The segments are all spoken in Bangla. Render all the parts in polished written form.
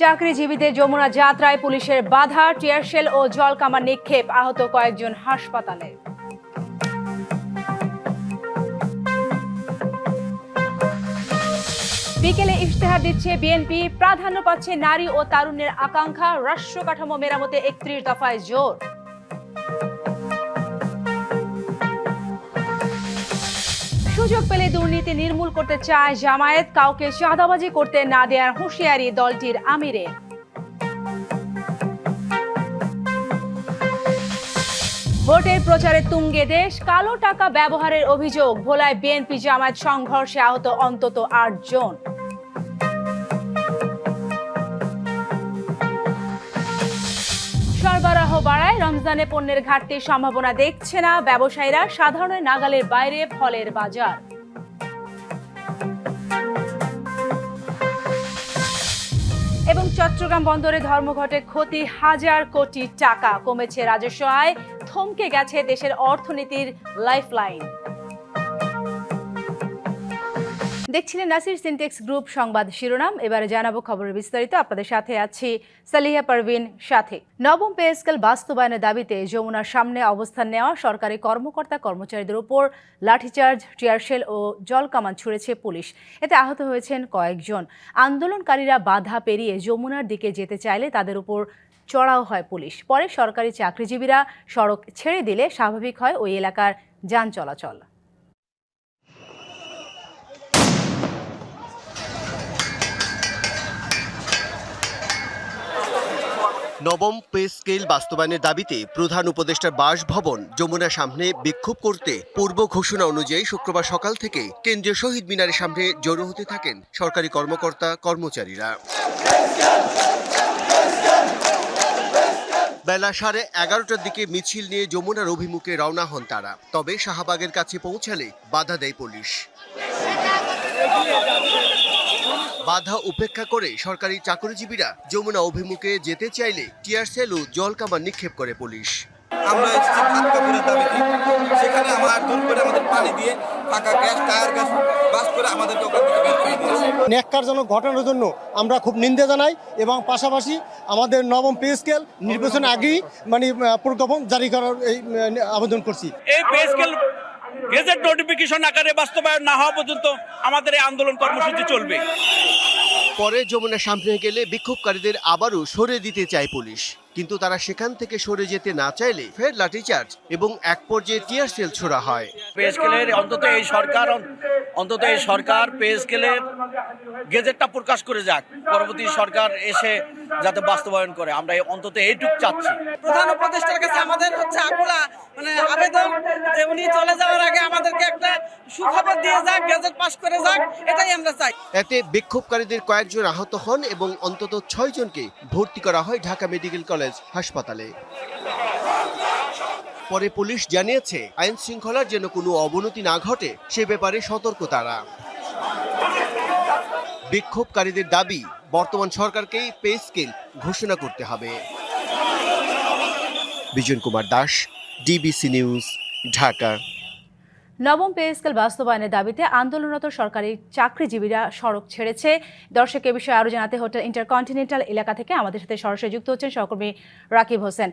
চাকরিজীবীদের যমুনা যাত্রায় পুলিশের বাধা, টিয়ারশেল ও জলকামান নিক্ষেপ, আহত কয়েকজন হাসপাতালে। বিকেলে ইশতেহার দিচ্ছে বিএনপি, প্রাধান্য পাচ্ছে নারী ও তারুণ্যের আকাঙ্ক্ষা, রাষ্ট্র কাঠামো মেরামতে ৩১ দফায় জোর। সুযোগ পেলে দুর্নীতি নির্মূল করতে চায় জামায়াত, কাউকে চাঁদাবাজি করতে না দেওয়ার হুঁশিয়ারি দলটির আমিরের। ভোটের প্রচারে তুঙ্গে দেশ, কালো টাকা ব্যবহারের অভিযোগ, ভোলায় বিএনপি জামায়াত সংঘর্ষে আহত অন্তত ৮ জন। সরবরাহ বাড়ায়, রমজানে পণ্যের ঘাটতির সম্ভাবনা দেখছে না ব্যবসায়ীরা, সাধারণের নাগালের বাইরে ফলের বাজার। এবং চট্টগ্রাম বন্দরে ধর্মঘটে ক্ষতি ১,০০০ কোটি টাকা, কমেছে রাজস্ব আয়, থমকে গেছে দেশের অর্থনীতির লাইফলাইন। দেখছিলেন নাসির সিনটেক্স গ্রুপ সংবাদ শিরোনাম। এবারে জানাবো খবরের বিস্তারিত। আপনাদের সাথে আছি সালিহা পারভিন সাথে। নবম পে স্কেল বাস্তবায়নের দাবিতে যমুনার সামনে অবস্থান নেওয়া সরকারি কর্মকর্তা কর্মচারীদের উপর লাঠিচার্জ, টিয়ারশেল ও জলকামান ছুড়েছে পুলিশ। এতে আহত হয়েছেন কয়েকজন। আন্দোলনকারীরা বাধা পেরিয়ে যমুনার দিকে যেতে চাইলে তাদের উপর চড়াও হয় পুলিশ। পরে সরকারি চাকরিজীবীরা সড়ক ছেড়ে দিলে স্বাভাবিক হয় ওই এলাকার যান চলাচল। নবম পে স্কেল বাস্তবায়নের দাবিতে প্রধান উপদেষ্টার বাসভবন যমুনার সামনে বিক্ষোভ করতে পূর্ব ঘোষণা অনুযায়ী শুক্রবার সকাল থেকে কেন্দ্রীয় শহীদ মিনারের সামনে জড়ো হতে থাকেন সরকারি কর্মকর্তা কর্মচারীরা। বেলা 11:30টার দিকে মিছিল নিয়ে যমুনার অভিমুখে রওনা হন তারা। তবে শাহবাগের কাছে পৌঁছালে বাধা দেয় পুলিশ। বাধা উপেক্ষা করে সরকারি চাকরিজীবীরা যমুনা অভিমুখে যেতে চাইলে টিয়ারশেল ও জলকামান নিক্ষেপ করে পুলিশ। আমরা এসেছি ভাত কাপড়ের দাবিতে, সেখানে আমার দূর করে আমাদের পানি দিয়ে ফাঁকা গ্যাস, টায়ার গ্যাস বাস করে আমাদেরকে ওখান থেকে বের করে দিয়েছে। ন্যাক্কারজনক ঘটনার জন্য আমরা খুব নিন্দা জানাই এবং পাশাপাশি আমাদের নবম পে স্কেল নির্বাচনের আগেই প্রজ্ঞাপন জারি করার আবেদন করছি। এই পে স্কেল গেজেট নোটিফিকেশন আকারে বাস্তবায়ন না হওয়া পর্যন্ত আমাদের এই আন্দোলন কর্মসূচি চলবে। পরে যমুনার সামনে গেলে বিক্ষোভকারীদের আবারও সরে দিতে চায় পুলিশ, কিন্তু তারা সেখান থেকে সরে যেতে না চাইলে ফের লাঠিচার্জ এবং এক পর্যায়ে টিয়ারশেল ছোড়া হয়। পে স্কেলের অন্তত এই সরকার পে স্কেলের গেজেটটা প্রকাশ করে যাক, পরবর্তী সরকার এসে যাতে বাস্তবায়ন করে, আমরা অন্তত এইটুক চাচ্ছি। প্রধান উপদেষ্টার কাছে আমাদের আকুলা আবেদন যে উনি চলে যাওয়ার আগে আমাদেরকে একটা সুখবর দিয়ে যাক, গেজেট পাস করে যাক, এটাই আমরা চাই। এতে বিক্ষোভকারীদের কয়েকজন আহত হন এবং অন্তত 6 জনকে ভর্তি করা হয় ঢাকা মেডিকেল কলেজ হাসপাতালে। পরে পুলিশ জানিয়েছে আইন শৃঙ্খলার যেন কোনো অবনতি না ঘটে সে ব্যাপারে সতর্ক তারা। বিক্ষোভকারীদের দাবি বর্তমান সরকারকেই পে স্কেল ঘোষণা করতে হবে। Bijan Kumar Das, DBC news, Dhaka. নবম পে স্কেল বাস্তবায়নের দাবিতে আন্দোলনরত সরকারি চাকরিজীবীরা সড়ক ছেড়েছে। দর্শক এ বিষয়ে আরো জানাতে হোটেল ইন্টারকন্টিনেন্টাল এলাকা থেকে আমাদের সাথে সরাসরি যুক্ত হচ্ছেন সহকর্মী রাকিব হোসেন।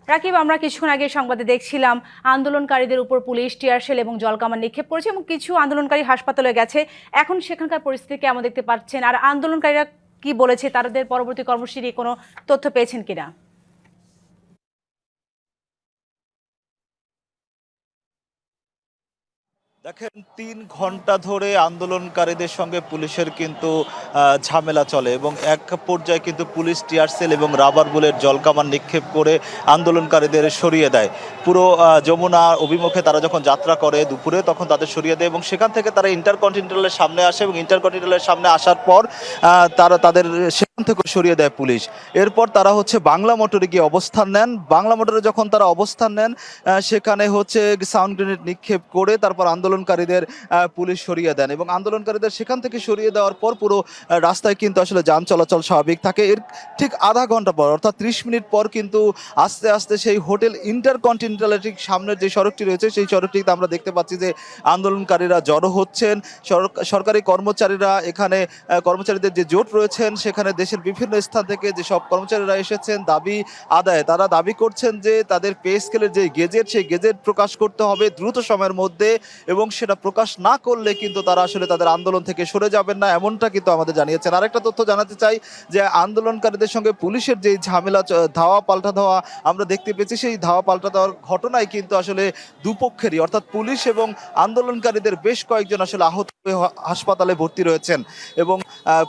রাকিব, আমরা কিছুক্ষণ আগে সংবাদে দেখছিলাম আন্দোলনকারীদের উপর পুলিশ টিয়ারশেল এবং জলকামান নিক্ষেপ করেছে এবং কিছু আন্দোলনকারী হাসপাতালে গেছে। এখন সেখানকার পরিস্থিতি কেমন দেখতে পাচ্ছেন, আর আন্দোলনকারীরা কি বলেছে, তাদের পরবর্তী কর্মসূচি কোনো তথ্য পেয়েছেন কিনা? দেখেন, 3 ঘন্টা ধরে আন্দোলনকারীদের সঙ্গে পুলিশের কিন্তু ঝামেলা চলে এবং এক পর্যায়ে কিন্তু পুলিশ টিয়ারশেল এবং রাবার বুলেট জলকামান নিক্ষেপ করে আন্দোলনকারীদের সরিয়ে দেয়। পুরো যমুনা অভিমুখে তারা যখন যাত্রা করে দুপুরে, তখন তাদের সরিয়ে দেয় এবং সেখান থেকে তারা ইন্টারকন্টিনেন্টালের সামনে আসে এবং ইন্টারকন্টিনেন্টালের সামনে আসার পর তাদের সেখান থেকে সরিয়ে দেয় পুলিশ। এরপর তারা বাংলা মোটরে গিয়ে অবস্থান নেন। বাংলা মোটরে যখন তারা অবস্থান নেন, সেখানে সাউন্ড গ্রেনেড নিক্ষেপ করে তারপর আন্দোলনকারীদের পুলিশ সরিয়ে দেন এবং আন্দোলনকারীদের সেখান থেকে সরিয়ে দেওয়ার পর পুরো রাস্তায় কিন্তু আসলে যান চলাচল স্বাভাবিক থাকে। এর ঠিক আধা ঘন্টা পর অর্থাৎ 30 মিনিট পর কিন্তু আস্তে আস্তে সেই হোটেল ইন্টারকন্টিনেন্টালের ঠিক সামনের যে সড়কটি রয়েছে সেই সড়কটিতে আমরা দেখতে পাচ্ছি যে আন্দোলনকারীরা জড়ো হচ্ছেন। সরকারি কর্মচারীরা এখানে কর্মচারীদের যে জোট রয়েছেন সেখানে দেশের বিভিন্ন স্থান থেকে যেসব কর্মচারীরা এসেছেন দাবি আদায়, তারা দাবি করছেন যে তাদের পে স্কেলের যে গেজেট সেই গেজেট প্রকাশ করতে হবে দ্রুত সময়ের মধ্যে এবং সেটা প্রকাশ না করলে কিন্তু তারা আসলে তাদের আন্দোলন থেকে সরে যাবেন না, এমনটা কিন্তু আমাদের জানিয়েছেন। আরেকটা তথ্য জানাতে চাই যে আন্দোলনকারীদের সঙ্গে পুলিশের যে ঝামেলা ধাওয়া পাল্টা ধাওয়া আমরা দেখতে পেয়েছি, সেই ধাওয়া পাল্টা দেওয়ার ঘটনায় কিন্তু আসলে দুপক্ষেরই অর্থাৎ পুলিশ এবং আন্দোলনকারীদের বেশ কয়েকজন আসলে আহত হয়ে হাসপাতালে ভর্তি রয়েছেন এবং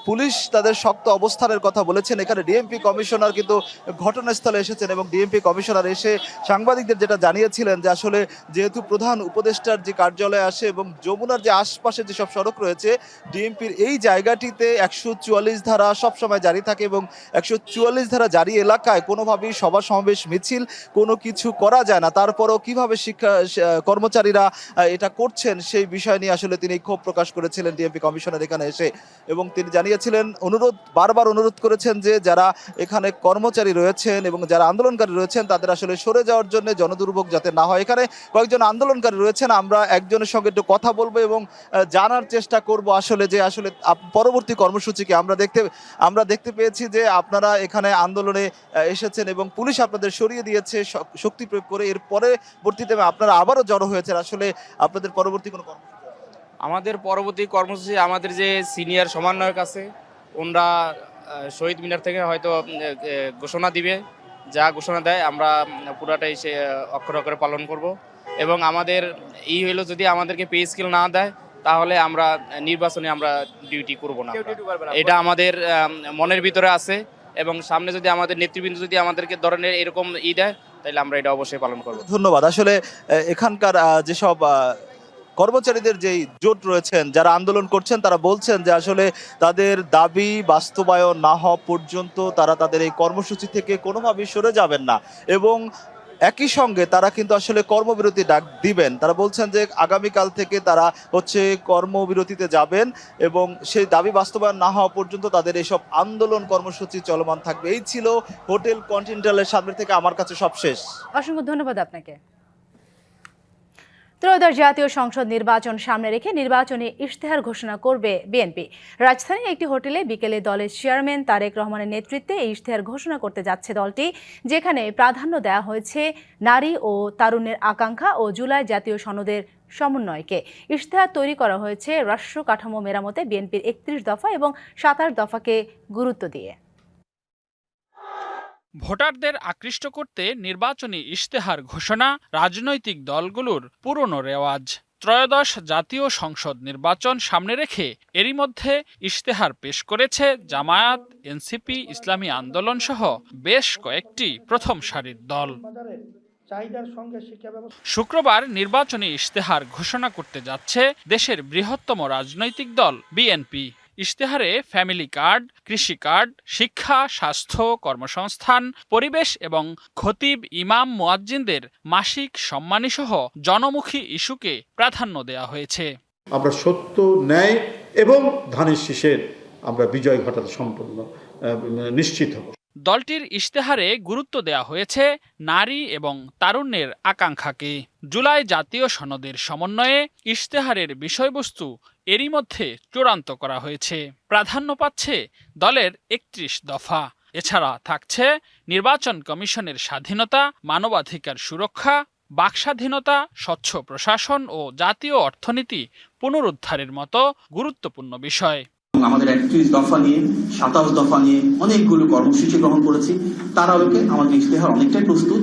পুলিশ তাদের শক্ত অবস্থানের কথা বলেছেন। এখানে ডিএমপি কমিশনার কিন্তু ঘটনাস্থলে এসেছেন এবং ডিএমপি কমিশনার এসে সাংবাদিকদের যেটা জানিয়েছিলেন যে আসলে যেহেতু প্রধান উপদেষ্টার যে কার্যালয় আসে এবং যমুনার যে আশপাশে যেসব সড়ক রয়েছে ডিএমপির এই জায়গাটিতে 144 ধারা সবসময় জারি থাকে এবং 144 ধারা জারি এলাকায় কোনোভাবেই সভা সমাবেশ মিছিল কোনো কিছু করা যায় না। তারপরও কিভাবে কর্মচারীরা এটা করছেন সেই বিষয় নিয়ে আসলে তিনি ক্ষোভ প্রকাশ করেছিলেন ডিএমপি কমিশনার এখানে এসে এবং তিনি জানিয়েছিলেন বারবার অনুরোধ করেছেন যে যারা এখানে কর্মচারী রয়েছেন এবং যারা আন্দোলনকারী রয়েছেন তাদের আসলে সরে যাওয়ার জন্য জনদুর্ভোগ যাতে না হয়। এখানে কয়েকজন আন্দোলনকারী রয়েছেন, আমরা একজনের সঙ্গে একটু কথা বলবো এবং জানার চেষ্টা করব আসলে যে আসলে পরবর্তী কর্মসূচিকে আমরা দেখতে পেয়েছি যে আপনারা এখানে আন্দোলনে এসেছেন এবং পুলিশ আপনাদের সরিয়ে দিয়েছে শক্তি প্রয়োগ করে। এর পরবর্তীতে আপনারা আবারও জড়ো হয়েছেন, আসলে আপনাদের পরবর্তী কোনো কর্মসূচি? আমাদের পরবর্তী কর্মসূচি আমাদের যে সিনিয়র সমন্বয়ক আছে ওনারা শহীদ মিনার থেকে হয়তো ঘোষণা দিবে, যা ঘোষণা দেয় আমরা পুরাটাই সে অক্ষরে অক্ষরে পালন করব এবং আমাদের হইলো যদি আমাদেরকে পে স্কেল না দেয় তাহলে আমরা নির্বাচনে আমরা ডিউটি করব না। এটা আমাদের মনের ভিতরে আছে এবং সামনে যদি আমাদের নেতৃবৃন্দ যদি আমাদেরকে ধরনের এরকম দেয় তাহলে আমরা এটা অবশ্যই পালন করব। ধন্যবাদ। আসলে এখানকার যেসব কর্মচারীদের যেই জোট রয়েছেন যারা আন্দোলন করছেন তারা বলছেন যে আসলে তাদের দাবি বাস্তবায়ন না হওয়া পর্যন্ত তারা তাদের এই কর্মসূচি থেকে কোনোভাবেই সরে যাবেন না এবং একই সঙ্গে তারা কিন্তু আসলে কর্মবিরতি ডাক দিবেন। তারা বলছেন যে আগামীকাল থেকে তারা কর্মবিরতিতে যাবেন এবং সেই দাবি বাস্তবায়ন না হওয়া পর্যন্ত তাদের এইসব আন্দোলন কর্মসূচি চলমান থাকবে। এই ছিল হোটেল কন্টিনেন্টালের সামনে থেকে আমার কাছে সব শেষ। অসংখ্য ধন্যবাদ আপনাকে। ত্রয়োদশ জাতীয় সংসদ নির্বাচন সামনে রেখে নির্বাচনী ইশতেহার ঘোষণা করবে বিএনপি। রাজধানীর একটি হোটেলে বিকেলে দলের চেয়ারম্যান তারেক রহমানের নেতৃত্বে এই ইশতেহার ঘোষণা করতে যাচ্ছে দলটি, যেখানে প্রাধান্য দেওয়া হয়েছে নারী ও তারুণ্যের আকাঙ্ক্ষা ও জুলাই জাতীয় সনদের সমন্বয়কে। ইশতেহার তৈরি করা হয়েছে রাষ্ট্র কাঠামো মেরামতে বিএনপির 31 দফা এবং 27 দফাকে গুরুত্ব দিয়ে। ভোটারদের আকৃষ্ট করতে নির্বাচনী ইশতেহার ঘোষণা রাজনৈতিক দলগুলোর পুরনো রেওয়াজ। ত্রয়োদশ জাতীয় সংসদ নির্বাচন সামনে রেখে এরই মধ্যে ইশতেহার পেশ করেছে জামায়াত, এনসিপি, ইসলামী আন্দোলন সহ বেশ কয়েকটি প্রথম সারির দল। শুক্রবার নির্বাচনী ইশতেহার ঘোষণা করতে যাচ্ছে দেশের বৃহত্তম রাজনৈতিক দল বিএনপি। ইশতেহারে ফ্যামিলি কার্ড, কৃষি কার্ড, শিক্ষা, স্বাস্থ্য, কর্মসংস্থান, পরিবেশ এবং খতিব, ইমাম, মুয়াজ্জিনদের মাসিক সম্মানীসহ জনমুখী ইস্যুকে প্রাধান্য দেওয়া হয়েছে। আমরা সত্য, ন্যায় এবং ধানের শীষের আমরা বিজয় ঘটাতে সম্পূর্ণ নিশ্চিত হব। দলটির ইশতেহারে গুরুত্ব দেওয়া হয়েছে নারী এবং তারুণ্যের আকাঙ্ক্ষাকে। জুলাই জাতীয় সনদের সমন্বয়ে ইশতেহারের বিষয়বস্তু এরই মধ্যে চূড়ান্ত করা হয়েছে। প্রাধান্য পাচ্ছে দলের 31 দফা। এছাড়া থাকছে নির্বাচন কমিশনের স্বাধীনতা, মানবাধিকার সুরক্ষা, বাকস্বাধীনতা, স্বচ্ছ প্রশাসন ও জাতীয় অর্থনীতি পুনরুদ্ধারের মতো গুরুত্বপূর্ণ বিষয়। আমাদের 31 দফা নিয়ে 27 দফা নিয়ে অনেকগুলো কর্মসূচি গ্রহণ করেছি, তার আলোকে আমাদের ইশতেহার অনেকটাই প্রস্তুত।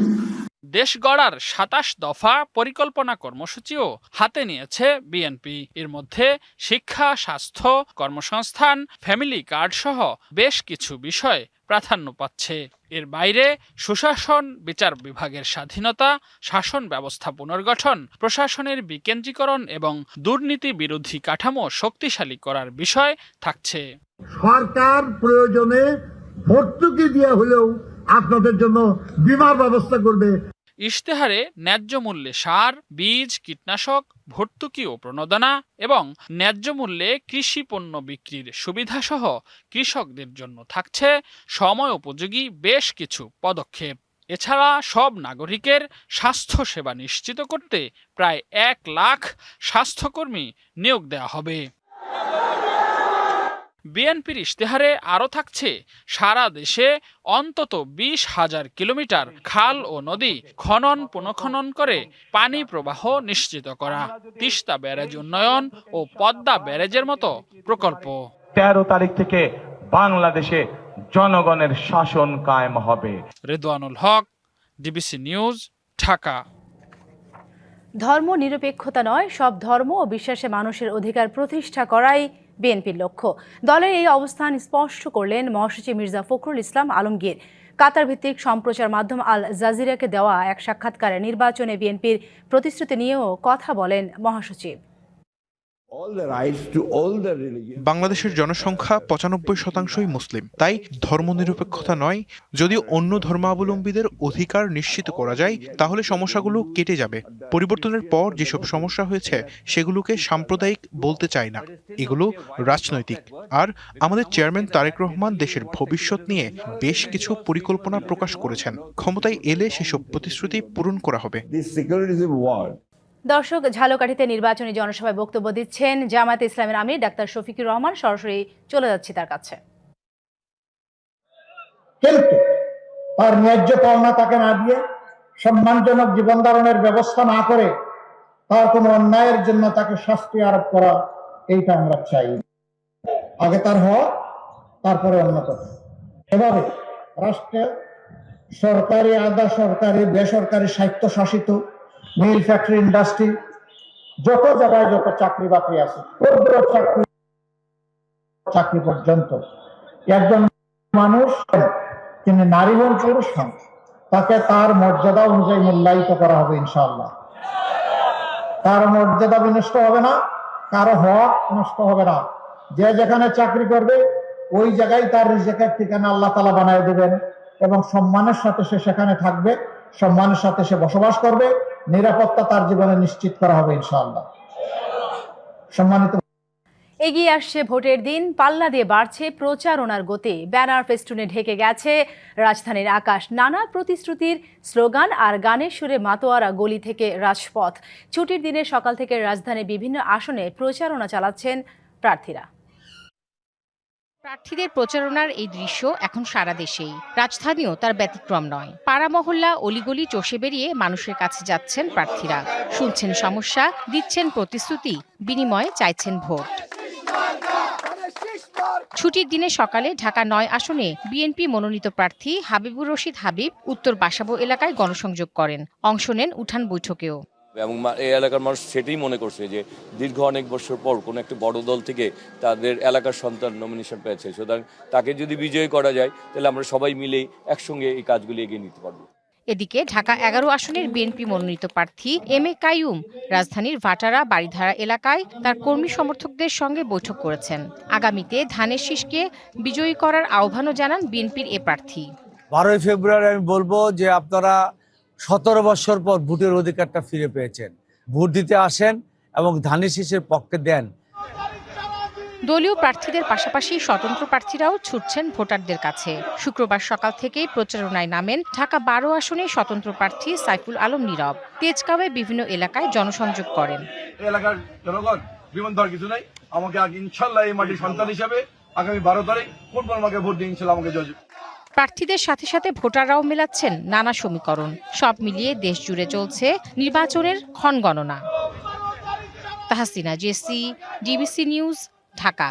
দেশ গড়ার 27 দফা পরিকল্পনা কর্মসূচিও হাতে নিয়েছে বিএনপি। এর মধ্যে শিক্ষা, স্বাস্থ্য, কর্মসংস্থান, ফ্যামিলি কার্ড সহ বেশ কিছু বিষয় প্রাধান্য পাচ্ছে। এর বাইরে সুশাসন, বিচার বিভাগের স্বাধীনতা, শাসন ব্যবস্থা পুনর্গঠন, প্রশাসনের বিকেন্দ্রীকরণ এবং দুর্নীতি বিরোধী কাঠামো শক্তিশালী করার বিষয় থাকছে। সরকার প্রয়োজনে ভর্তুকি দিয়ে হলেও আপনাদের জন্য বীমার ব্যবস্থা করবে। ইশতেহারে ন্যায্য মূল্যে সার, বীজ, কীটনাশক, ভর্তুকি ও প্রণোদনা এবং ন্যায্য মূল্যে কৃষি পণ্য বিক্রির সুবিধাসহ কৃষকদের জন্য থাকছে সময় উপযোগী বেশ কিছু পদক্ষেপ। এছাড়া সব নাগরিকের স্বাস্থ্য সেবা নিশ্চিত করতে প্রায় 1 লাখ স্বাস্থ্যকর্মী নিয়োগ দেওয়া হবে। বিএনপির ইশতেহারে আরও থাকছে সারা দেশে অন্তত 20,000 কিলোমিটার খাল ও নদী খনন পুনঃখনন করে পানি প্রবাহ নিশ্চিত করা, তিস্তা ব্যারেজ উন্নয়ন ও পদ্মা ব্যারেজের মতো প্রকল্প। 13 তারিখ থেকে বাংলাদেশে জনগণের শাসন কায়েম হবে। রেদওয়ানুল হক, ডিবিসি নিউজ, ঢাকা। ধর্ম নিরপেক্ষতা নয়, সব ধর্ম ও বিশ্বাসে মানুষের অধিকার প্রতিষ্ঠা করাই বিএনপির লক্ষ্য। দলের এই অবস্থান স্পষ্ট করলেন মহাসচিব মির্জা ফখরুল ইসলাম আলমগীর। কাতার ভিত্তিক সম্প্রচার মাধ্যম আল জাজিরাকে দেওয়া এক সাক্ষাৎকারে নির্বাচনে বিএনপির প্রতিশ্রুতি নিয়েও কথা বলেন মহাসচিব। বাংলাদেশের জনসংখ্যা 95% মুসলিম, তাই ধর্মনিরপেক্ষতা নয়, যদি অন্য ধর্মাবলম্বীদের অধিকার নিশ্চিত করা যায় তাহলে সমস্যাগুলো কেটে যাবে। পরিবর্তনের পর যেসব সমস্যা হয়েছে সেগুলোকে সাম্প্রদায়িক বলতে চাই না, এগুলো রাজনৈতিক। আর আমাদের চেয়ারম্যান তারেক রহমান দেশের ভবিষ্যৎ নিয়ে বেশ কিছু পরিকল্পনা প্রকাশ করেছেন। ক্ষমতায় এলে সেসব প্রতিশ্রুতি পূরণ করা হবে। দর্শক, ঝালকাঠিতে নির্বাচনী জনসভায় বক্তব্য দিচ্ছেন জামায়াতে ইসলামের আমির ডাক্তার শফিকুর রহমান। সরাসরি চলে যাচ্ছি তার কাছে। কিন্তু তার ন্যায্য পাওনা তাকে না দিয়ে, সম্মানজনক জীবন ধারণের ব্যবস্থা না করে, তার কোনো অন্যায়ের জন্য তাকে শাস্তি আরোপ করা, এইটা আমরা চাই। আগে তার হক, তারপরে অন্য কথা। এভাবে রাষ্ট্রে সরকারি, আধা সরকারি, বেসরকারি, স্বায়ত্তশাসিত মিল, ফ্যাক্টরি, ইন্ডাস্ট্রি, যত জায়গায় যত চাকরি বাকরি আছে, চাকরি পর্যন্ত একজন মানুষ, তিনি নারী হন পুরুষ হন, তাকে তার মর্যাদা অনুযায়ী মূল্যায়িত করা হবে ইনশাআল্লাহ। তার মর্যাদা বিনষ্ট হবে না, কারো হক নষ্ট হবে না। যে যেখানে চাকরি করবে ওই জায়গায় তার রিজিকের ঠিকানা আল্লাহ তাআলা বানায় দেবেন এবং সম্মানের সাথে সে সেখানে থাকবে, সম্মানের সাথে সে বসবাস করবে, নিরাপত্তা তার জীবনে নিশ্চিত করা হবে ইনশাআল্লাহ। সম্মানিত, এগিয়ে আসছে ভোটের দিন, পাল্লা দিয়ে বাড়ছে প্রচারণার গতি। ব্যানার ফেস্টুনে ঢেকে গেছে রাজধানীর আকাশ। নানা প্রতিশ্রুতির স্লোগান আর গানের সুরে মাতোয়ারা গলি থেকে রাজপথ। ছুটির দিনে সকাল থেকে রাজধানীর বিভিন্ন আসনে প্রচারণা চালাচ্ছেন প্রার্থীরা। প্রার্থীদের প্রচারণার এই দৃশ্য এখন সারা দেশেই, রাজধানীও তার ব্যতিক্রম নয়। পাড়া মহল্লা, অলিগলি চষে বেরিয়ে মানুষের কাছে যাচ্ছেন প্রার্থীরা, শুনছেন সমস্যা, দিচ্ছেন প্রতিশ্রুতি, বিনিময়ে চাইছেন ভোট। ছুটির দিনে সকালে ঢাকা ৯ আসনে বিএনপি মনোনীত প্রার্থী হাবিবুর রশিদ হাবিব উত্তর বাসাবো এলাকায় গণসংযোগ করেন, অংশ নেন উঠান বৈঠকেও। এবং এই এলাকার মানুষ সেটাই মনে করছে যে দীর্ঘ অনেক বছর পর কোনো একটা বড় দল থেকে তাদের এলাকার সন্তান নমিনেশন পেয়েছে, সুতরাং তাকে যদি বিজয়ী করা যায় তাহলে আমরা সবাই মিলেই একসঙ্গে এই কাজগুলি এগিয়ে নিতে পারবো। এদিকে ঢাকা 11 আসনের বিএনপি মনোনীত প্রার্থী এম এ কাইয়ুম রাজধানীর ভাটারা বাড়িধারা এলাকায় তার কর্মী সমর্থকদের সঙ্গে বৈঠক করেছেন। আগামীতে ধানের শীষকে বিজয়ী করার আহ্বানও জানান বিএনপির এ প্রার্থী। 12 ফেব্রুয়ারি আমি বলবো যে আপনারা 17 বছর পর ভোটের অধিকারটা ফিরে পেয়েছেন, ভোট দিতে আসেন এবং ধানের শীষের পক্ষে দেন। দলীয় প্রার্থীদের পাশাপাশি স্বতন্ত্র প্রার্থীরাও ছুটছেন ভোটারদের কাছে। শুক্রবার সকাল থেকেই প্রচারণায় নামেন ঢাকা 12 আসনে স্বতন্ত্র প্রার্থী সাইফুল আলম নীরব। তেজগাঁওয়ে বিভিন্ন এলাকায় জনসংযোগ করেন। এলাকার জনগণ বিমান ধর কিছু নাই, আমাকে ইনশাআল্লাহ এই মাটির সন্তান হিসেবে আগামী 12 তারিখ ফুটবল আমাকে ভোট দিয়ে ইনশাআল্লাহ আমাকে জয়। প্রার্থীদের সাথে সাথে ভোটাররাও মেলাচ্ছেন নানা সমীকরণ। সব মিলিয়ে দেশ জুড়ে চলছে নির্বাচনের ক্ষণগণনা। Tahsina Jesy, DBC news, Dhaka.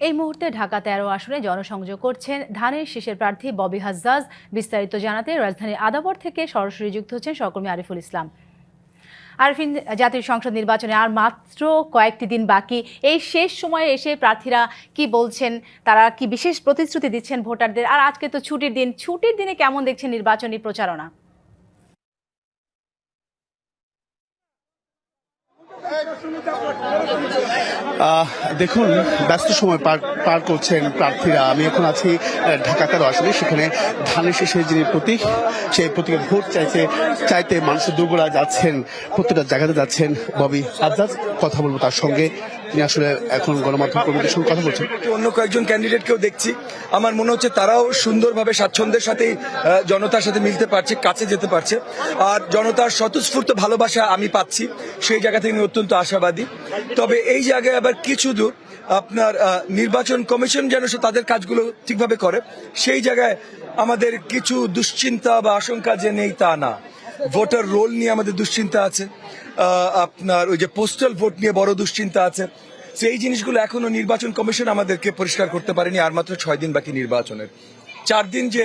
এই মুহূর্তে ঢাকা 13 আসনে জনসংযোগ করছেন ধানের শীষের প্রার্থী ববি হাজ্জাজ। বিস্তারিত জানাতে রাজধানীর আদাবর থেকে সরাসরি যুক্ত হচ্ছেন সহকর্মী আরিফুল ইসলাম। আরিফিন, জাতীয় সংসদ নির্বাচনে আর মাত্র কয়েকটি দিন বাকি, এই শেষ সময়ে এসে প্রার্থীরা কি বলছেন, তারা কি বিশেষ প্রতিশ্রুতি দিচ্ছেন ভোটারদের? আর আজকে তো ছুটির দিন, ছুটির দিনে কেমন দেখছেন নির্বাচনী প্রচারণা? দেখুন, ব্যস্ত সময় পার করছেন প্রার্থীরা। আমি এখন আছি ঢাকা 13 আসনে, সেখানে ধানের শীষের যিনি প্রতীক, সেই প্রতীকে ভোট চাইতে মানুষের দুর্গরা যাচ্ছেন, প্রত্যেকটা জায়গাতে যাচ্ছেন। ববি আজাদ, কথা বলবো তার সঙ্গে। তিনি আসলে এখন গণমাধ্যম কর্মীদের সঙ্গে কথা বলছেন। অন্য কয়েকজন ক্যান্ডিডেটকেও দেখছি, আমার মনে হচ্ছে তারাও সুন্দরভাবে স্বাচ্ছন্দ্যের সাথে জনতার সাথে মিলতে পারছে, কাছে যেতে পারছে। আর জনতার স্বতঃস্ফূর্ত ভালোবাসা আমি পাচ্ছি, সেই জায়গা থেকে আমি অত্যন্ত আশাবাদী। তবে এই জায়গায় আবার কিছু দূর আপনার নির্বাচন কমিশন যেন তাদের কাজগুলো ঠিকভাবে করে, সেই জায়গায় আমাদের কিছু দুশ্চিন্তা বা আশঙ্কা যে নেই তা না। ভোটার রোল নিয়ে আমাদের দুশ্চিন্তা আছে, আপনার ওই যে পোস্টাল ভোট নিয়ে বড় দুশ্চিন্তা আছে। এই জিনিসগুলো এখনো নির্বাচন কমিশন আমাদেরকে পরিষ্কার করতে পারেনি। আর মাত্র 6 দিন বাকি নির্বাচনের, 4 দিন যে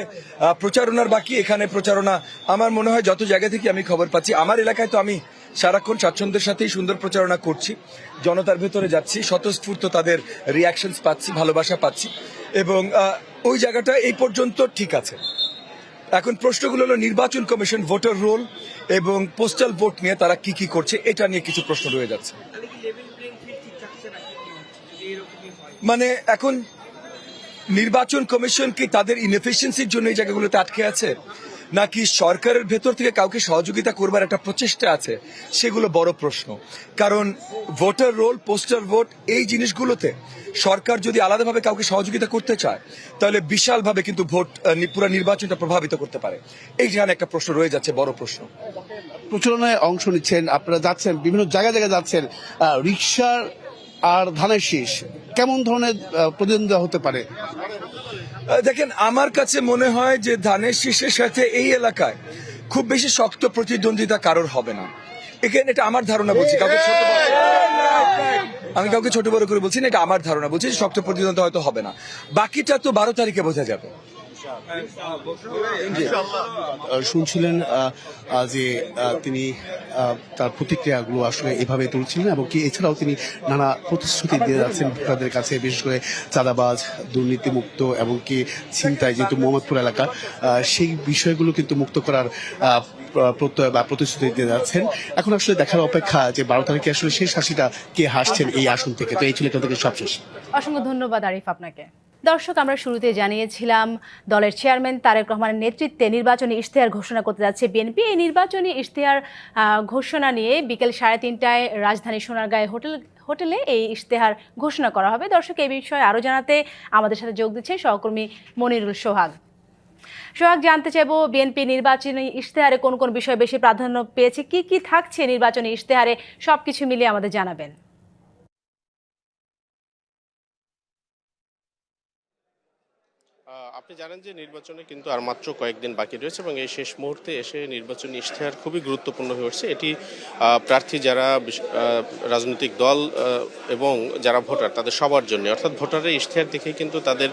প্রচারণার বাকি, এখানে প্রচারণা আমার মনে হয় যত জায়গা থেকে আমি খবর পাচ্ছি, আমার এলাকায় তো আমি সারাক্ষণ স্বাচ্ছন্দ্যের সাথেই সুন্দর প্রচারণা করছি, জনতার ভেতরে যাচ্ছি, স্বতঃস্ফূর্ত তাদের রিয়াকশনস পাচ্ছি, ভালোবাসা পাচ্ছি, এবং ওই জায়গাটা এই পর্যন্ত ঠিক আছে। এখন প্রশ্নগুলো হলো নির্বাচন কমিশন ভোটার রোল এবং পোস্টাল ভোট নিয়ে তারা কি কি করছে, এটা নিয়ে কিছু প্রশ্ন রয়ে যাচ্ছে। মানে এখন নির্বাচন কমিশন কি তাদের ইনএফিসিয়েন্সির জন্য এই জায়গাগুলোতে আটকে আছে, নাকি সরকারের ভেতর থেকে কাউকে সহযোগিতা করবার একটা প্রচেষ্টা আছে, সেগুলো বড় প্রশ্ন। কারণ ভোটার রোল, পোস্টাল ভোট, এই জিনিসগুলোতে সরকার যদি আলাদাভাবে কাউকে সহযোগিতা করতে চায়, তাহলে বিশালভাবে কিন্তু ভোট পুরো নির্বাচনটা প্রভাবিত করতে পারে। এইখানে একটা প্রশ্ন রয়ে যাচ্ছে, বড় প্রশ্ন। প্রচারণায় অংশ নিচ্ছেন, আপনারা যাচ্ছেন, বিভিন্ন জায়গায় যাচ্ছেন, রিকশার আর ধানের শীষ কেমন ধরনের প্রতিদ্বন্দ্বিতা হতে পারে? দেখেন, আমার কাছে মনে হয় যে ধানের শীষের সাথে এই এলাকায় খুব বেশি শক্ত প্রতিদ্বন্দ্বিতা কারোর হবে না। এখানে এটা আমার ধারণা বলছি, আমি কাউকে ছোট বড় করে বলছি না, এটা আমার ধারণা বলছি, শক্ত প্রতিদ্বন্দ্বিতা হয়তো হবে না। বাকিটা তো 12 তারিখে বোঝা যাবে। শুনছিলেন যে তিনি তার প্রতিক্রিয়াগুলো আসলে এভাবে তুলছিলেন, এবং কি এছাড়াও তিনি নানা প্রতিশ্রুতি দিয়ে যাচ্ছেন ভোটারদের কাছে, বিশেষ করে চাঁদাবাজ, দুর্নীতিমুক্ত এবং কি ছিনতাই, যেহেতু মোহাম্মদপুর এলাকা, সেই বিষয়গুলো কিন্তু মুক্ত করার প্রত্যয় বা প্রতিশ্রুতি দিয়ে যাচ্ছেন। এখন আসলে দেখার অপেক্ষা যে 12 তারিখে আসলে শেষ হাসিটা কে হাসছেন এই আসন থেকে। তো এই ছিল এখান থেকে সবশেষ। অসংখ্য ধন্যবাদ আরিফ আপনাকে। দর্শক, আমরা শুরুতে জানিয়েছিলাম দলের চেয়ারম্যান তারেক রহমানের নেতৃত্বে নির্বাচনী ইশতেহার ঘোষণা করতে যাচ্ছে বিএনপি। এই নির্বাচনী ইশতেহার ঘোষণা নিয়ে বিকেল 3:30টায় রাজধানী সোনারগাঁয়ে হোটেলে এই ইশতেহার ঘোষণা করা হবে। দর্শক, এই বিষয়ে আরও জানাতে আমাদের সাথে যোগ দিচ্ছে সহকর্মী মনিরুল সোহাগ। সোহাগ, জানতে চাইবো বিএনপি নির্বাচনী ইশতেহারে কোন কোন বিষয় বেশি প্রাধান্য পেয়েছে, কি কি থাকছে নির্বাচনী ইশতেহারে, সবকিছু মিলিয়ে আমাদের জানাবেন। আপনি জানেন যে নির্বাচনে কিন্তু আর মাত্র কয়েকদিন বাকি রয়েছে, এবং এই শেষ মুহূর্তে এসে নির্বাচনী ইশতেহার খুবই গুরুত্বপূর্ণ হয়ে উঠছে। এটি প্রার্থী যারা রাজনৈতিক দল এবং যারা ভোটার, তাদের সবার জন্য, অর্থাৎ ভোটারের ইশতেহার দেখেই কিন্তু তাদের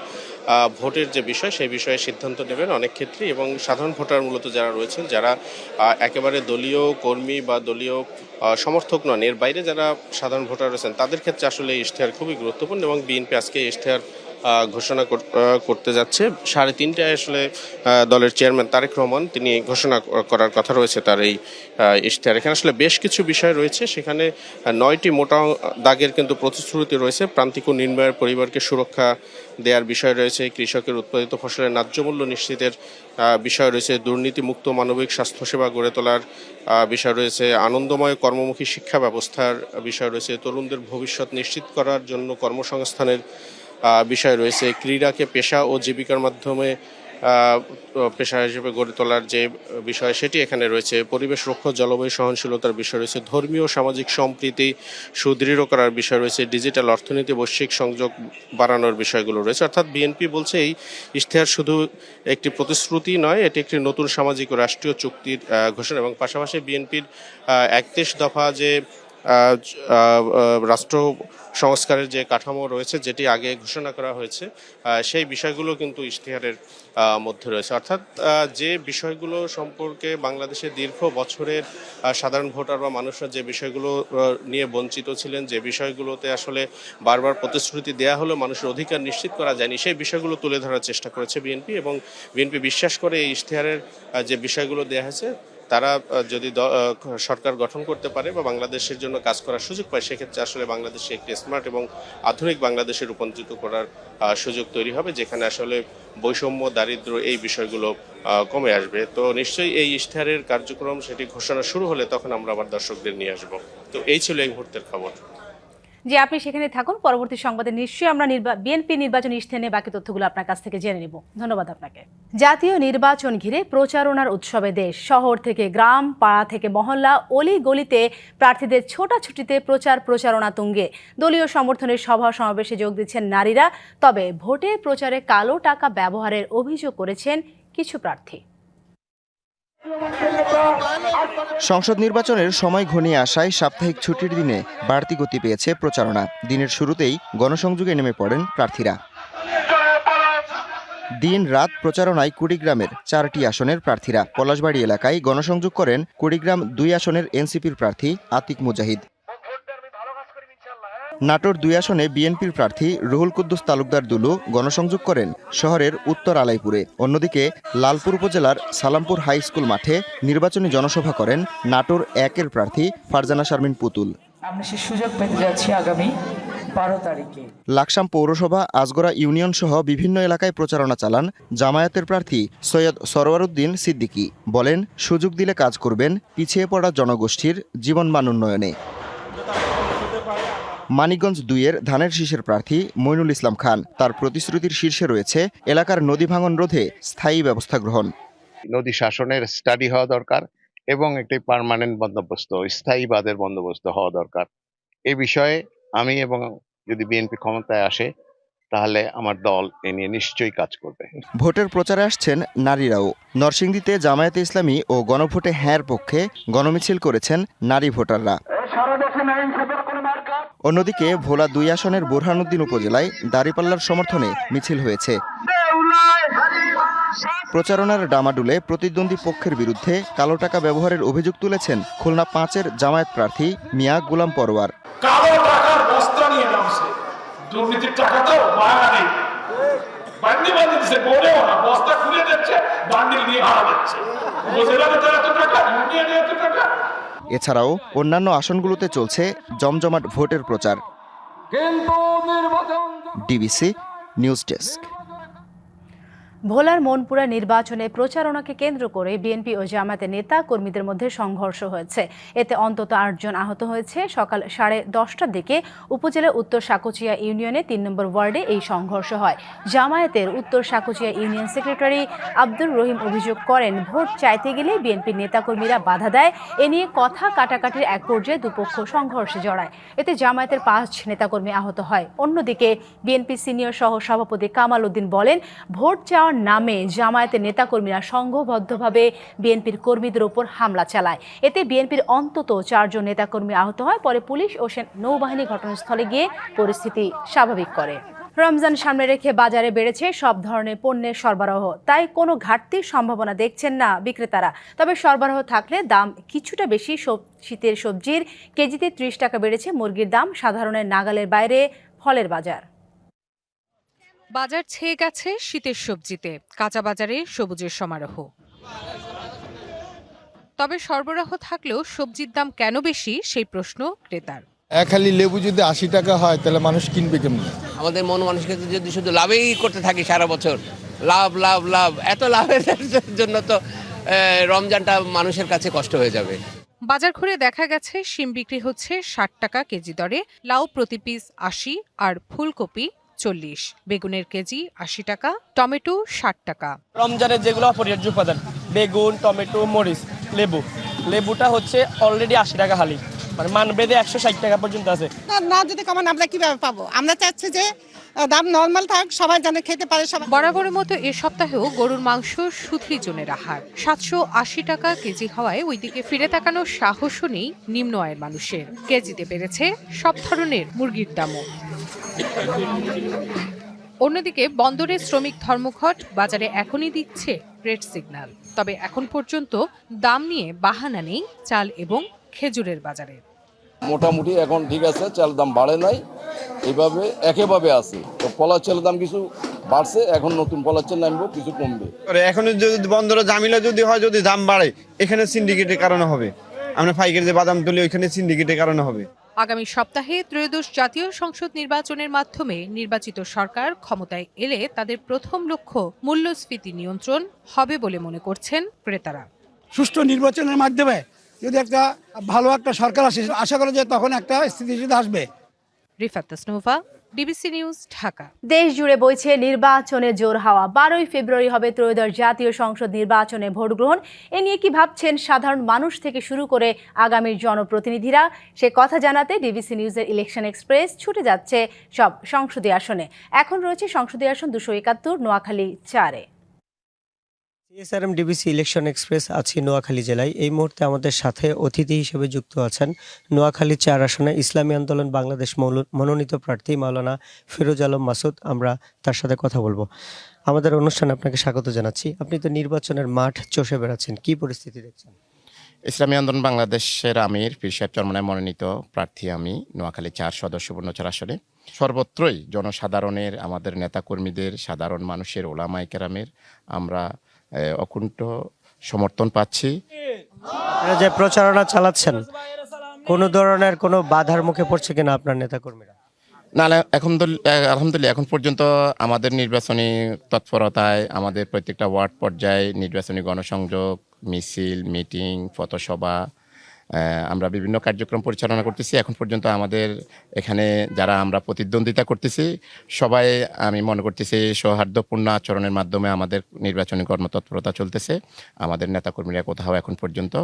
ভোটের যে বিষয়, সেই বিষয়ে সিদ্ধান্ত নেবেন অনেক ক্ষেত্রে। এবং সাধারণ ভোটার মূলত যারা রয়েছেন, যারা একেবারে দলীয় কর্মী বা দলীয় সমর্থক নন, এর বাইরে যারা সাধারণ ভোটার রয়েছেন, তাদের ক্ষেত্রে আসলে এই ইশতেহার খুবই গুরুত্বপূর্ণ। এবং বিএনপি আজকে ইশতেহার ঘোষণা করতে যাচ্ছে 3:30টায়। আসলে দলের চেয়ারম্যান তারেক রহমান তিনি ঘোষণা করার কথা রয়েছে তার এই ইশতেহার। এখানে আসলে বেশ কিছু বিষয় রয়েছে, সেখানে 9টি মোটা দাগের কিন্তু প্রতিশ্রুতি রয়েছে। প্রান্তিক ও নির্ভর পরিবারকে সুরক্ষা দেওয়ার বিষয় রয়েছে, কৃষকের উৎপাদিত ফসলের ন্যায্য মূল্য নিশ্চিতের বিষয় রয়েছে, দুর্নীতিমুক্ত মানবিক স্বাস্থ্যসেবা গড়ে তোলার বিষয় রয়েছে, আনন্দময় কর্মমুখী শিক্ষা ব্যবস্থার বিষয় রয়েছে, তরুণদের ভবিষ্যৎ নিশ্চিত করার জন্য কর্মসংস্থানের বিষয় রয়েছে, ক্রীড়াকে পেশা ও জীবিকার মাধ্যমে পেশা হিসেবে গড়ে তোলার যে বিষয় সেটি এখানে রয়েছে, পরিবেশ রক্ষা, জলবায়ু সহনশীলতার বিষয় রয়েছে, ধর্মীয় সামাজিক সম্প্রীতি সুদৃঢ় করার বিষয় রয়েছে, ডিজিটাল অর্থনীতি, বৈশ্বিক সংযোগ বাড়ানোর বিষয়গুলো রয়েছে। অর্থাৎ বিএনপি বলছে এই ইশতেহার শুধু একটি প্রতিশ্রুতি নয়, এটি একটি নতুন সামাজিক ও রাষ্ট্রীয় চুক্তির ঘোষণা। এবং পাশাপাশি বিএনপির 31 দফা যে রাষ্ট্র সংস্কারের যে কাঠামো রয়েছে, যেটি আগে ঘোষণা করা হয়েছে, সেই বিষয়গুলো কিন্তু ইশতেহারের মধ্যে রয়েছে। অর্থাৎ যে বিষয়গুলো সম্পর্কে বাংলাদেশের দীর্ঘ বছরের সাধারণ ভোটার বা মানুষরা যে বিষয়গুলো নিয়ে বঞ্চিত ছিলেন, যে বিষয়গুলোতে আসলে বারবার প্রতিশ্রুতি দেয়া হলো মানুষের অধিকার নিশ্চিত করা যায়নি, সেই বিষয়গুলো তুলে ধরার চেষ্টা করেছে বিএনপি। এবং বিএনপি বিশ্বাস করে এই ইশতেহারের যে বিষয়গুলো দেয়া হয়েছে তারা যদি সরকার গঠন করতে পারে বা বাংলাদেশের জন্য কাজ করার সুযোগ পায়, সেক্ষেত্রে আসলে বাংলাদেশে একটি স্মার্ট এবং আধুনিক বাংলাদেশে রূপান্তরিত করার সুযোগ তৈরি হবে, যেখানে আসলে বৈষম্য, দারিদ্র্য এই বিষয়গুলো কমে আসবে। তো নিশ্চয়ই এই ইশতেহারের কার্যক্রম সেটি ঘোষণা শুরু হলে তখন আমরা আবার দর্শকদের নিয়ে আসব। তো এই ছিল এই মুহূর্তের খবর। যে আপনি সেখানে থাকুন, পরবর্তী সংবাদে নিশ্চয়ই আমরা বিএনপি নির্বাচন ইশতেহার নিয়ে বাকি তথ্যগুলো আপনার কাছ থেকে জেনে নেব। ধন্যবাদ আপনাকে। জাতীয় নির্বাচন ঘিরে প্রচারণার উৎসবে দেশ। শহর থেকে গ্রাম, পাড়া থেকে মহল্লা, অলি গলিতে প্রার্থীদের ছোটাছুটিতে প্রচারণা তুঙ্গে। দলীয় সমর্থনের সভা সমাবেশে যোগ দিচ্ছেন নারীরা। তবে ভোটের প্রচারে কালো টাকা ব্যবহারের অভিযোগ করেছেন কিছু প্রার্থী। সংসদ নির্বাচনের সময় ঘনিয়ে আসায় সাপ্তাহিক ছুটির দিনে বাড়তি গতি পেয়েছে প্রচারণা। দিনের শুরুতেই গণসংযোগে নেমে পড়েন প্রার্থীরা। দিন রাত প্রচারণায় কুড়িগ্রামের 4টি আসনের প্রার্থীরা। পলাশবাড়ি এলাকায় গণসংযোগ করেন কুড়িগ্রাম 2 আসনের এনসিপির প্রার্থী আতিক মুজাহিদ। নাটোর 2 আসনে বিএনপির প্রার্থী রুহুল কুদ্দুস তালুকদার দুলু গণসংযোগ করেন শহরের উত্তর আলাইপুরে। অন্যদিকে লালপুর উপজেলার সালামপুর হাই স্কুল মাঠে নির্বাচনী জনসভা করেন নাটোর 1-এর প্রার্থী ফারজানা শারমিন পুতুল। আমরা সে সুযোগ পেতে যাচ্ছি আগামী 12 তারিখে। লাকসাম পৌরসভা, আজগরা ইউনিয়ন সহ বিভিন্ন এলাকায় প্রচারণা চালান জামায়াতের প্রার্থী সৈয়দ সরওয়ারউদ্দিন সিদ্দিকী। বলেন, সুযোগ দিলে কাজ করবেন পিছিয়ে পড়া জনগোষ্ঠীর জীবনমান উন্নয়নে। মানিকগঞ্জ 2-এর ধানের শীষের প্রার্থী মইনুল ইসলাম খান। তার প্রতিশ্রুতির শীর্ষে রয়েছে এলাকার নদী ভাঙন রোধে স্থায়ী ব্যবস্থা গ্রহণ। নদী শাসনের স্টাডি হওয়া দরকার এবং একটি পার্মানেন্ট বন্দোবস্ত, স্থায়ী বাঁধের বন্দোবস্ত হওয়া দরকার। এই বিষয়ে আমি এবং যদি বিএনপি ক্ষমতায় আসে তাহলে আমার দল এ নিয়ে নিশ্চয়ই কাজ করবে। ভোটের প্রচারে আসছেন নারীরাও। নরসিংদীতে জামায়াতে ইসলামী ও গণভোটে হ্যাঁর পক্ষে গণমিছিল করেছেন নারী ভোটাররা। অন্যদিকে ভোলা 2 আসনের বোরহানুদ্দিন উপজেলায় দাঁড়িপাল্লার সমর্থনে মিছিল হয়েছে। প্রচারণার ডামাডুলে প্রতিদ্বন্দ্বী পক্ষের বিরুদ্ধে কালো টাকা ব্যবহারের অভিযোগ তুলেছেন খুলনা 5-এর জামায়াত প্রার্থী মিয়া গোলাম পরোয়ার। কালো টাকার বস্তা নিয়ে নামছে, দুর্নীতির টাকা তো মায়া নেই, বান্ডিল দিচ্ছে, বলেও না, বস্তা খুলে দিচ্ছে, বান্ডিল নিয়ে হারা যাচ্ছে। উপজেলাতে এত টাকা, ইউনিয়নে এত টাকা। এছাড়াও অন্যান্য আসনগুলোতে চলছে জমজমাট ভোটের প্রচার। DBC news desk. ভোলার মনপুরা নির্বাচনে প্রচারণাকে কেন্দ্র করে বিএনপি ও জামায়াতের নেতা কর্মীদের মধ্যে সংঘর্ষ হয়েছে। এতে অন্তত 8 জন আহত হয়েছে। সকাল 10:30টার দিকে উপজেলার উত্তর সাকুচিয়া ইউনিয়নে 3 নম্বর ওয়ার্ডে এই সংঘর্ষ হয়। জামায়াতের উত্তর সাকুচিয়া ইউনিয়ন সেক্রেটারি আব্দুর রহিম অভিযোগ করেন, ভোট চাইতে গেলে বিএনপির নেতাকর্মীরা বাধা দেয়। এ নিয়ে কথা কাটাকাটির এক পর্যায়ে দুপক্ষ সংঘর্ষে জড়ায়। এতে জামায়াতের 5 নেতাকর্মী আহত হয়। অন্যদিকে বিএনপি সিনিয়র সহ সভাপতি কামাল উদ্দিন বলেন, ভোট চাওয়ার নামে জামায়াতের নেতাকর্মীরা সংঘবদ্ধভাবে বিএনপির কর্মীদের উপর হামলা চালায়। এতে বিএনপির অন্তত 4 জন নেতাকর্মী আহত হয়। পরে পুলিশ ও নৌবাহিনী ঘটনাস্থলে গিয়ে পরিস্থিতি স্বাভাবিক করে। রমজান সামনে রেখে বাজারে বেড়েছে সব ধরনের পণ্যের সরবরাহ। তাই কোনো ঘাটতির সম্ভাবনা দেখছেন না বিক্রেতারা। তবে সরবরাহ থাকলে দাম কিছুটা বেশি। শীতের সবজির কেজিতে 30 টাকা বেড়েছে মুরগির দাম। সাধারণের নাগালের বাইরে ফলের বাজার। বাজার ছেয়ে গেছে শীতের সবজিতে, কাঁচা বাজারে সবুজের সমারোহ। তবে সরবরাহ থাকলেও সবজির দাম কেন বেশি সেই প্রশ্ন ক্রেতার। এক হালি লেবু যদি 80 টাকা হয় তাহলে মানুষ কিনবে কেমন? আমাদের মন মানুষকে যদি শুধু লাভই করতে থাকি সারা বছর, লাভ লাভ লাভ, এত লাভের জন্য তো রমজানটা মানুষের কাছে কষ্ট হয়ে যাবে। বাজার ঘুরে দেখা গেছে শিম বিক্রি হচ্ছে 60 টাকা কেজি দরে, লাউ প্রতি পিস 80 আর ফুলকপি 40, বেগুনের কেজি 80 টাকা, টমেটো 60 টাকা। রমজানের যেগুলো অপরিহার্য উপাদান, বেগুন, টমেটো, মরিচ, লেবুটা হচ্ছে অলরেডি 80 টাকা হালি, মানে মানবেদে 160 টাকা পর্যন্ত আছে। না যদি কমান আমরা কিভাবে পাবো? আমরা চাচ্ছি যে দাম নরমাল থাক, সবাই যেন খেতে পারে। বরাবরের মতো এ সপ্তাহেও গরুর মাংস সুধী জনের আহার। 780 টাকা কেজি হওয়ায় ওইদিকে ফিরে তাকানোর সাহসও নেই নিম্ন আয়ের মানুষের। কেজিতে বেড়েছে সব ধরনের মুরগির দামও। অন্যদিকে বন্দরের শ্রমিক ধর্মঘট বাজারে এখনই দিচ্ছে রেড সিগন্যাল। তবে এখন পর্যন্ত দাম নিয়ে বাহানা নেই চাল এবং খেজুরের বাজারে। মোটামুটি এখন ঠিক আছে, চালের দাম বাড়ে নাই, এইভাবে একইভাবে আছে। তো পলার চালের দাম কিছু বাড়ছে, এখন নতুন পলার চাল নামবো, কিছু কমবে। এখন যদি বন্দরে জামিলা যদি হয়, যদি দাম বাড়ে, এখানে সিন্ডিকেটের কারণে হবে। আমরা পাইকারি যে বাদাম তুলি ওইখানে সিন্ডিকেটের কারণে হবে। আগামী সপ্তাহে ত্রয়োদশ জাতীয় সংসদ নির্বাচনের মাধ্যমে নির্বাচিত সরকার ক্ষমতায় এলে তাদের প্রথম লক্ষ্য মূল্যস্ফীতি নিয়ন্ত্রণ হবে বলে মনে করছেন ক্রেতারা। সুষ্ঠু নির্বাচনের মাধ্যমে যদি একটা ভালো একটা সরকার আসে, আশা করা যায় তখন একটা স্থিতিশীল আসবে। Rifat Tasnuva, DBC news, Dhaka. দেশ জুড়ে বইছে নির্বাচনে জোর হাওয়া। 12ই ফেব্রুয়ারি হবে ত্রয়োদশ জাতীয় সংসদ নির্বাচনে ভোট গ্রহণ। এ নিয়ে কি ভাবছেন সাধারণ মানুষ থেকে শুরু করে আগামীর জনপ্রতিনিধিরা, সে কথা জানাতে ডিবিসি নিউজের ইলেকশন এক্সপ্রেস ছুটে যাচ্ছে সব সংসদীয় আসনে। এখন রয়েছে সংসদীয় আসন 271, নোয়াখালী 4-এ। সিএসআরএম ডিবিসি ইলেকশন এক্সপ্রেস আছি নোয়াখালী জেলায়। এই মুহূর্তে আমাদের সাথে অতিথি হিসেবে যুক্ত আছেন নোয়াখালী 4 আসনে ইসলামী আন্দোলন বাংলাদেশ মনোনীত প্রার্থী মাওলানা ফিরোজ আলম মাসুদ। আমরা তার সাথে কথা বলবো। আমাদের অনুষ্ঠানে আপনাকে স্বাগত জানাচ্ছি। আপনি তো নির্বাচনের মাঠ চষে বেড়াচ্ছেন, কি পরিস্থিতি দেখছেন? ইসলামী আন্দোলন বাংলাদেশের আমির পীর সাহেব চরমনায় মনোনীত প্রার্থী আমি নোয়াখালী 4 সদস্য পূর্ণচর আসনে। সর্বত্রই জনসাধারণের, আমাদের নেতাকর্মীদের, সাধারণ মানুষের, ওলামায়ে কেরামের আমরা অকুণ্ঠ সমর্থন পাচ্ছি। যে প্রচারণা চালাচ্ছেন, কোনো ধরনের কোনো বাধার মুখে পড়ছে কিনা আপনার নেতাকর্মীরা? না, আলহামদুলিল্লাহ এখন পর্যন্ত আমাদের নির্বাচনী তৎপরতায় আমাদের প্রত্যেকটা ওয়ার্ড পর্যায়ে নির্বাচনী গণসংযোগ, মিছিল, মিটিং, পথসভা, আমরা বিভিন্ন কার্যক্রম পরিচালনা করতেছি। এখন পর্যন্ত আমাদের এখানে যারা আমরা প্রতিদ্বন্দ্বিতা করতেছি সবাই আমি মনে করতেছি সৌহার্দ্যপূর্ণ আচরণের মাধ্যমে আমাদের নির্বাচনী কর্মতৎপরতা চলতেছে। আমাদের নেতাকর্মীরা কোথাও এখন পর্যন্ত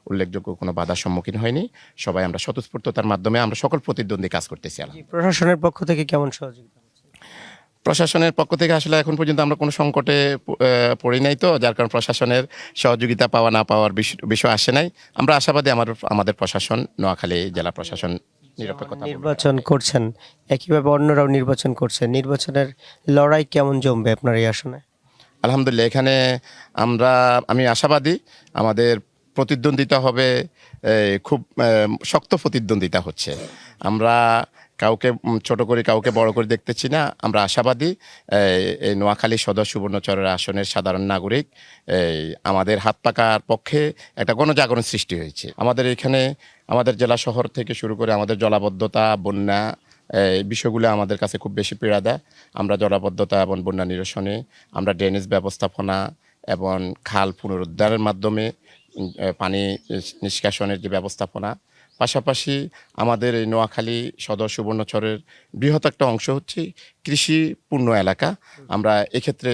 উল্লেখযোগ্য কোনো বাধার সম্মুখীন হয়নি। সবাই আমরা স্বতঃস্ফূর্ততার মাধ্যমে আমরা সকল প্রতিদ্বন্দ্বী কাজ করতেছি। প্রশাসনের পক্ষ থেকে কেমন সহযোগিতা? প্রশাসনের পক্ষ থেকে আসলে এখন পর্যন্ত আমরা কোনো সংকটে পড়ি নাই, তো যার কারণে প্রশাসনের সহযোগিতা পাওয়া না পাওয়ার বিষয় আসে নাই। আমরা আশাবাদী আমাদের প্রশাসন, নোয়াখালী জেলা প্রশাসন নিরপেক্ষতা। নির্বাচন করছেন, একইভাবে অন্যরাও নির্বাচন করছে, নির্বাচনের লড়াই কেমন জমবে আপনার এই আসনে? আলহামদুলিল্লাহ এখানে আমি আশাবাদী আমাদের প্রতিদ্বন্দ্বিতা হবে, খুব শক্ত প্রতিদ্বন্দ্বিতা হচ্ছে। আমরা কাউকে ছোট করে কাউকে বড় করে দেখতেছি না। আমরা আশাবাদী এই নোয়াখালী সদর সুবর্ণচরের আসনের সাধারণ নাগরিক আমাদের হাত পাকার পক্ষে একটা গণজাগরণ সৃষ্টি হয়েছে। আমাদের এখানে আমাদের জেলা শহর থেকে শুরু করে আমাদের জলাবদ্ধতা, বন্যা, এই বিষয়গুলো আমাদের কাছে খুব বেশি পীড়া দেয়। আমরা জলাবদ্ধতা এবং বন্যা নিরসনে, আমরা ড্রেনেজ ব্যবস্থাপনা এবং খাল পুনরুদ্ধারের মাধ্যমে পানি নিষ্কাশনের যে ব্যবস্থাপনা, পাশাপাশি আমাদের এই নোয়াখালী সদর সুবর্ণচরের বৃহৎ একটা অংশ হচ্ছে কৃষিপূর্ণ এলাকা। আমরা এক্ষেত্রে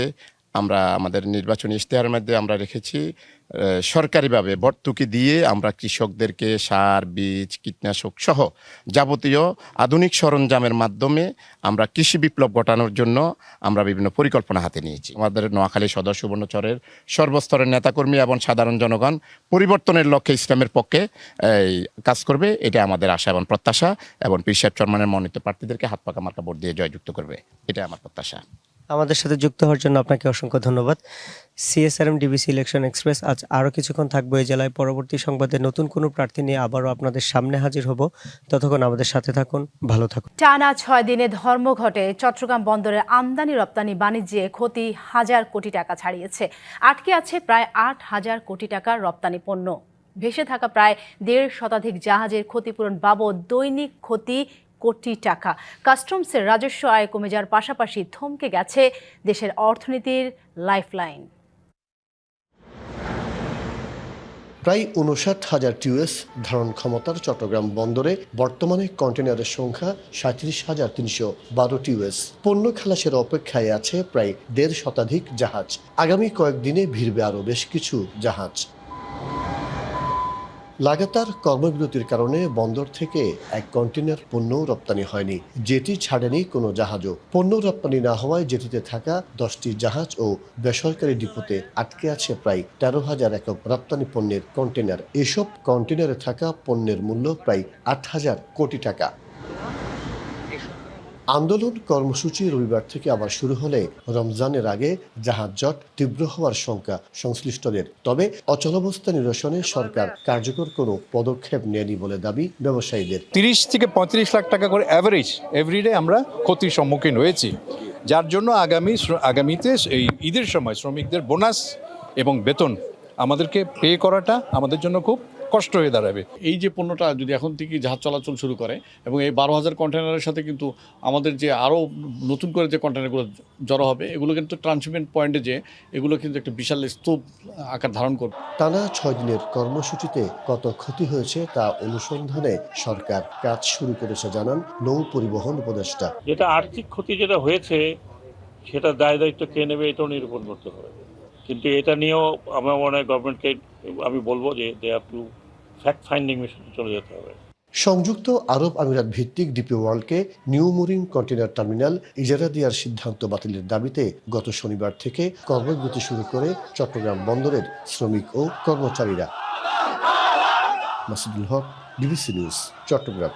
আমাদের নির্বাচনী ইশতেহারের মধ্যে আমরা রেখেছি সরকারিভাবে ভর্তুকি দিয়ে আমরা কৃষকদেরকে সার, বীজ, কীটনাশক সহ যাবতীয় আধুনিক সরঞ্জামের মাধ্যমে আমরা কৃষি বিপ্লব ঘটানোর জন্য আমরা বিভিন্ন পরিকল্পনা হাতে নিয়েছি। আমাদের নোয়াখালী সদর সুবর্ণচরের সর্বস্তরের নেতাকর্মী এবং সাধারণ জনগণ পরিবর্তনের লক্ষ্যে ইসলামের পক্ষে কাজ করবে, এটা আমাদের আশা এবং প্রত্যাশা, এবং পীর সাহেব চরমনায় মনোনীত প্রার্থীদেরকে হাত পাকা মার্কা ভোট দিয়ে জয়যুক্ত করবে, এটা আমার প্রত্যাশা। আমাদের সাথে যুক্ত হওয়ার জন্য আপনাকে অসংখ্য ধন্যবাদ। সিএসআরএম ডিবিসি ইলেকশন এক্সপ্রেস আজ আরও কিছুক্ষণ থাকবো এই জেলায়। পরবর্তী সংবাদে নতুন কোনো প্রার্থী নিয়ে আবারও আপনাদের সামনে হাজির হব। ততক্ষণ আমাদের সাথে থাকুন, ভালো থাকুন। টানা 6 দিনে ধর্মঘটে চট্টগ্রাম বন্দরের আমদানি রপ্তানি বাণিজ্যে ক্ষতি 1000 কোটি টাকা ছাড়িয়েছে। আটকে আছে প্রায় 8000 কোটি টাকার রপ্তানি পণ্য। ভেসে থাকা প্রায় 1.5 শতাধিক জাহাজের ক্ষতিপূরণ বাবদ দৈনিক ক্ষতি কোটি টাকা। কাস্টমসের রাজস্ব আয় কমে যাওয়ার পাশাপাশি থমকে গেছে দেশের অর্থনীতির লাইফলাইন। প্রায় 59,000 টিউএস ধারণ ক্ষমতার চট্টগ্রাম বন্দরে বর্তমানে কন্টেনারের সংখ্যা 37,312 টিউএস। পণ্য খালাসের অপেক্ষায় আছে প্রায় 1.5 শতাধিক জাহাজ। আগামী কয়েকদিনে ভিড়বে আরও বেশ কিছু জাহাজ। লাগাতার কর্মবিরতির কারণে বন্দর থেকে এক কন্টেনার পণ্য রপ্তানি হয়নি, যেটি ছাড়েনি কোনো জাহাজও। পণ্য রপ্তানি না হওয়ায় জেটিতে থাকা 10টি জাহাজ ও বেসরকারি ডিপোতে আটকে আছে প্রায় 13,000 একক রপ্তানি পণ্যের কন্টেনার। এসব কন্টেনারে থাকা পণ্যের মূল্য প্রায় 8,000 কোটি টাকা। আন্দোলন কর্মসূচি রবিবার থেকে আবার শুরু হলে রমজানের আগে জাহাজ জট তীব্র হওয়ার শঙ্কা সংশ্লিষ্টদের। তবে অচলাবস্থা নিরসনে সরকার কার্যকর কোনো পদক্ষেপ নেয়নি বলে দাবি ব্যবসায়ীদের। 30 থেকে 35 লাখ টাকা করে অ্যাভারেজ এভরিডে আমরা ক্ষতির সম্মুখীন হয়েছি, যার জন্য আগামীতে এই ঈদের সময় শ্রমিকদের বোনাস এবং বেতন আমাদেরকে পে করাটা আমাদের জন্য খুব কষ্ট হয়ে দাঁড়াবে। এই যে পণ্যটা যদি এখন থেকে জাহাজ চলাচল শুরু করে এবং এই 12,000 কন্টেনারের সাথে কিন্তু আমাদের যে আরও নতুন করে যে কন্টেনারগুলো জড়ো হবে, এগুলো কিন্তু ট্রান্সশিপমেন্ট পয়েন্টে যে এগুলো কিন্তু একটা বিশাল স্তূপ আকার ধারণ করবে। টানা 6 দিনের কর্মসূচিতে কত ক্ষতি হয়েছে তা অনুসন্ধানে সরকার কাজ শুরু করেছে জানান নৌ পরিবহন উপদেষ্টা। যেটা আর্থিক ক্ষতি যেটা হয়েছে সেটা দায় দায়িত্ব কে নেবে এটাও নিরূপণ করতে হবে, কিন্তু এটা নিয়েও আমার মনে হয় গভর্নমেন্টকে আমি বলবো যে they have to fact finding মিশনে চলে যেতে হবে। সংযুক্ত আরব আমিরাত ভিত্তিক ডিপি ওয়ার্ল্ডকে নিউ মুরিং কন্টেনার টার্মিনাল ইজারা দেওয়ার সিদ্ধান্ত বাতিলের দাবিতে গত শনিবার থেকে কর্মবিরতি শুরু করে চট্টগ্রাম বন্দরের শ্রমিক ও কর্মচারীরা। মাসুদুল হক, ডিবিসি নিউজ, চট্টগ্রাম।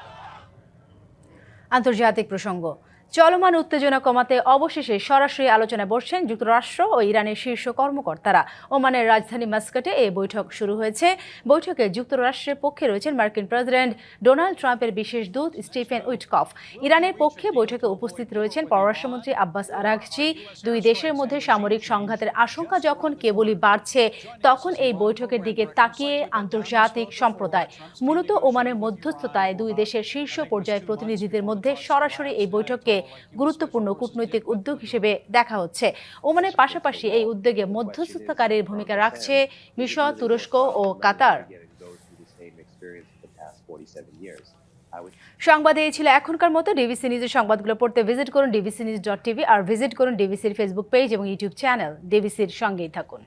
আন্তর্জাতিক প্রসঙ্গ। চলমান উত্তেজনা কমাতে অবশেষে সরাসরি আলোচনায় বসছেন যুক্তরাষ্ট্র ও ইরানের শীর্ষ কর্মকর্তারা। ওমানের রাজধানী মাস্কাটে এই বৈঠক শুরু হয়েছে। বৈঠকে যুক্তরাষ্ট্রের পক্ষে রয়েছেন মার্কিন প্রেসিডেন্ট ডোনাল্ড ট্রাম্পের বিশেষ দূত স্টিফেন উইটকফ। ইরানের পক্ষে বৈঠকে উপস্থিত রয়েছেন পররাষ্ট্রমন্ত্রী আব্বাস আরাঘচি। দুই দেশের মধ্যে সামরিক সংঘাতের আশঙ্কা যখন কেবলই বাড়ছে, তখন এই বৈঠকের দিকে তাকিয়ে আন্তর্জাতিক সম্প্রদায়। মূলত ওমানের মধ্যস্থতায় দুই দেশের শীর্ষ পর্যায়ের প্রতিনিধিদের মধ্যে সরাসরি এই বৈঠককে গুরুত্বপূর্ণ কূটনৈতিক উদ্যোগ হিসেবে দেখা হচ্ছে। ওমানের পাশাপাশি এই উদ্যোগে মধ্যস্থতাকারীর ভূমিকা রাখছে মিশর, তুরস্ক ও কাতার। সংবাদ এই ছিল এখনকার মতো। ডিবিসি নিউজের সংবাদগুলো পড়তে ভিজিট করুন dbcnews.tv আর ভিজিট করুন ডিবিসির ফেসবুক পেজ এবং ইউটিউব চ্যানেল। ডিবিসির সঙ্গেই থাকুন।